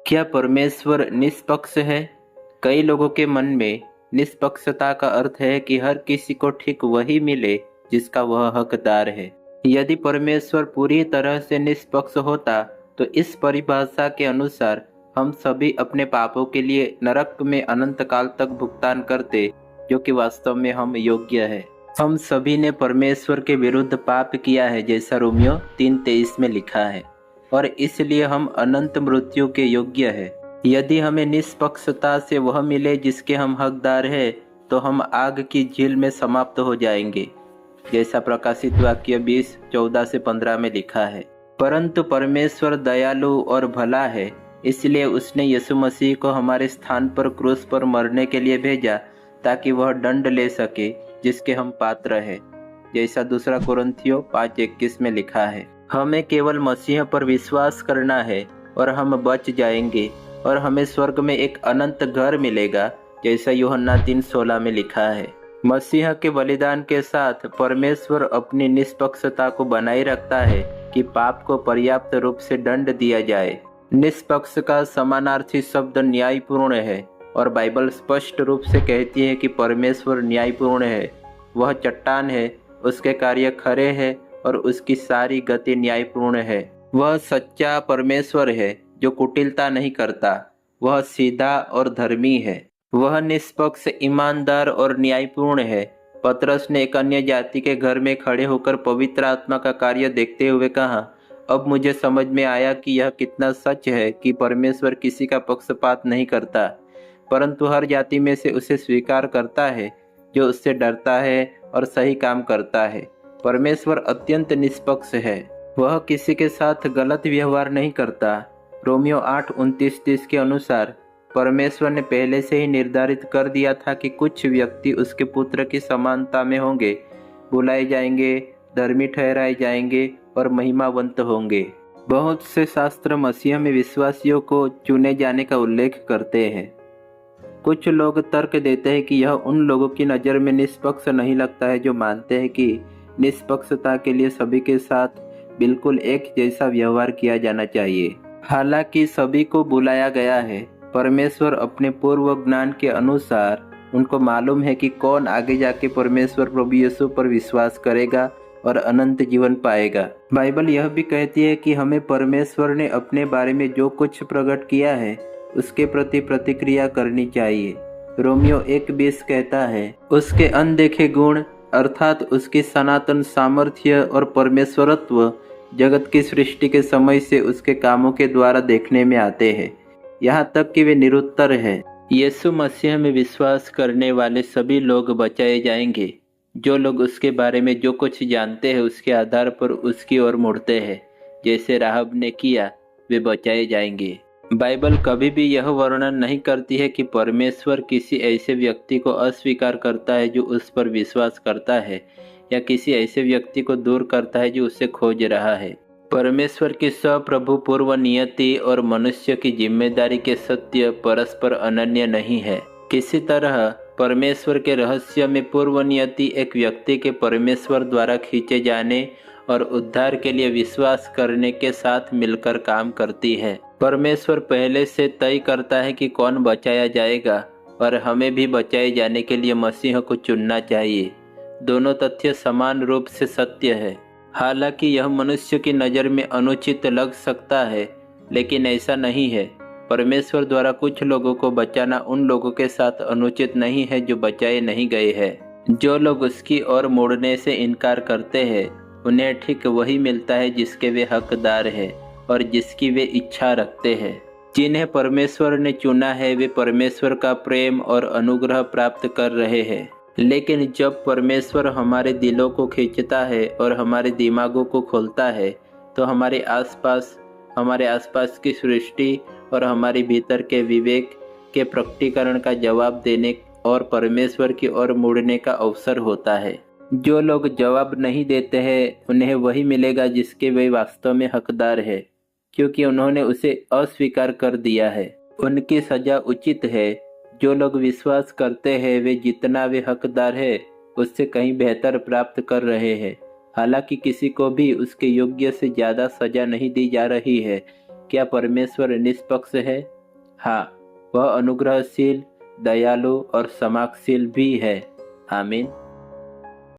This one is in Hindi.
क्या परमेश्वर निष्पक्ष है? कई लोगों के मन में निष्पक्षता का अर्थ है कि हर किसी को ठीक वही मिले जिसका वह हकदार है। यदि परमेश्वर पूरी तरह से निष्पक्ष होता तो इस परिभाषा के अनुसार हम सभी अपने पापों के लिए नरक में अनंत काल तक भुगतान करते, जो कि वास्तव में हम योग्य है। हम सभी ने परमेश्वर के विरुद्ध पाप किया है, जैसा रोमियो 3:23 में लिखा है, और इसलिए हम अनंत मृत्यु के योग्य है। यदि हमें निष्पक्षता से वह मिले जिसके हम हकदार हैं, तो हम आग की झील में समाप्त हो जाएंगे, जैसा प्रकाशित वाक्य 20:14-15 में लिखा है। परंतु परमेश्वर दयालु और भला है, इसलिए उसने यीशु मसीह को हमारे स्थान पर क्रूस पर मरने के लिए भेजा, ताकि वह दंड ले सके जिसके हम पात्र हैं, जैसा 2 कुरिन्थियों 5:21 में लिखा है। हमें केवल मसीह पर विश्वास करना है और हम बच जाएंगे और हमें स्वर्ग में एक अनंत घर मिलेगा, जैसा यूहन्ना 3:16 में लिखा है। मसीह के बलिदान के साथ परमेश्वर अपनी निष्पक्षता को बनाए रखता है कि पाप को पर्याप्त रूप से दंड दिया जाए। निष्पक्ष का समानार्थी शब्द न्यायपूर्ण है, और बाइबल स्पष्ट रूप से कहती है कि परमेश्वर न्यायपूर्ण है। वह चट्टान है, उसके कार्य खरे हैं और उसकी सारी गति न्यायपूर्ण है। वह सच्चा परमेश्वर है जो कुटिलता नहीं करता। वह सीधा और धर्मी है। वह निष्पक्ष, ईमानदार और न्यायपूर्ण है। पतरस ने एक अन्य जाति के घर में खड़े होकर पवित्र आत्मा का कार्य देखते हुए कहा, अब मुझे समझ में आया कि यह कितना सच है कि परमेश्वर किसी का पक्षपात नहीं करता, परंतु हर जाति में से उसे स्वीकार करता है जो उससे डरता है और सही काम करता है। परमेश्वर अत्यंत निष्पक्ष है। वह किसी के साथ गलत व्यवहार नहीं करता। रोमियो 8:29-30 के अनुसार परमेश्वर ने पहले से ही निर्धारित कर दिया था कि कुछ व्यक्ति उसके पुत्र की समानता में होंगे, बुलाए जाएंगे, धर्मी ठहराए जाएंगे और महिमावंत होंगे। बहुत से शास्त्र मसीह में विश्वासियों को चुने जाने का उल्लेख करते हैं। कुछ लोग तर्क देते हैं कि यह उन लोगों की नज़र में निष्पक्ष नहीं लगता है जो मानते हैं कि निष्पक्षता के लिए सभी के साथ बिल्कुल एक जैसा व्यवहार किया जाना चाहिए। हालांकि सभी को बुलाया गया है। परमेश्वर अपने पूर्व ज्ञान के अनुसार उनको मालूम है कि कौन आगे जाके परमेश्वर प्रभु यीशु पर विश्वास करेगा और अनंत जीवन पाएगा। बाइबल यह भी कहती है कि हमें परमेश्वर ने अपने बारे में जो कुछ प्रकट किया है उसके प्रति प्रतिक्रिया करनी चाहिए। रोमियो 1:20 कहता है, उसके अनदेखे गुण अर्थात उसकी सनातन सामर्थ्य और परमेश्वरत्व जगत की सृष्टि के समय से उसके कामों के द्वारा देखने में आते हैं, यहाँ तक कि वे निरुत्तर हैं। यीशु मसीह में विश्वास करने वाले सभी लोग बचाए जाएंगे। जो लोग उसके बारे में जो कुछ जानते हैं उसके आधार पर उसकी ओर मुड़ते हैं, जैसे राहब ने किया, वे बचाए जाएंगे। बाइबल कभी भी यह वर्णन नहीं करती है कि परमेश्वर किसी ऐसे व्यक्ति को अस्वीकार करता है जो उस पर विश्वास करता है, या किसी ऐसे व्यक्ति को दूर करता है जो उसे खोज रहा है। परमेश्वर की सप्रभु पूर्व नियति और मनुष्य की जिम्मेदारी के सत्य परस्पर अनन्य नहीं है। किसी तरह परमेश्वर के रहस्य में पूर्व नियति एक व्यक्ति के परमेश्वर द्वारा खींचे जाने और उद्धार के लिए विश्वास करने के साथ मिलकर काम करती है। परमेश्वर पहले से तय करता है कि कौन बचाया जाएगा, और हमें भी बचाए जाने के लिए मसीह को चुनना चाहिए। दोनों तथ्य समान रूप से सत्य है। हालांकि यह मनुष्य की नज़र में अनुचित लग सकता है, लेकिन ऐसा नहीं है। परमेश्वर द्वारा कुछ लोगों को बचाना उन लोगों के साथ अनुचित नहीं है जो बचाए नहीं गए हैं। जो लोग उसकी ओर मुड़ने से इनकार करते हैं, उन्हें ठीक वही मिलता है जिसके वे हकदार हैं और जिसकी वे इच्छा रखते हैं। जिन्हें परमेश्वर ने चुना है वे परमेश्वर का प्रेम और अनुग्रह प्राप्त कर रहे हैं। लेकिन जब परमेश्वर हमारे दिलों को खींचता है और हमारे दिमागों को खोलता है, तो हमारे आसपास की सृष्टि और हमारे भीतर के विवेक के प्रकटीकरण का जवाब देने और परमेश्वर की ओर मुड़ने का अवसर होता है। जो लोग जवाब नहीं देते हैं, उन्हें वही मिलेगा जिसके वे वास्तव में हकदार है, क्योंकि उन्होंने उसे अस्वीकार कर दिया है। उनकी सजा उचित है। जो लोग विश्वास करते हैं वे जितना वे हकदार है उससे कहीं बेहतर प्राप्त कर रहे हैं। हालांकि किसी को भी उसके योग्य से ज़्यादा सजा नहीं दी जा रही है। क्या परमेश्वर निष्पक्ष है? हाँ, वह अनुग्रहशील, दयालु और क्षमाशील भी है। आमीन।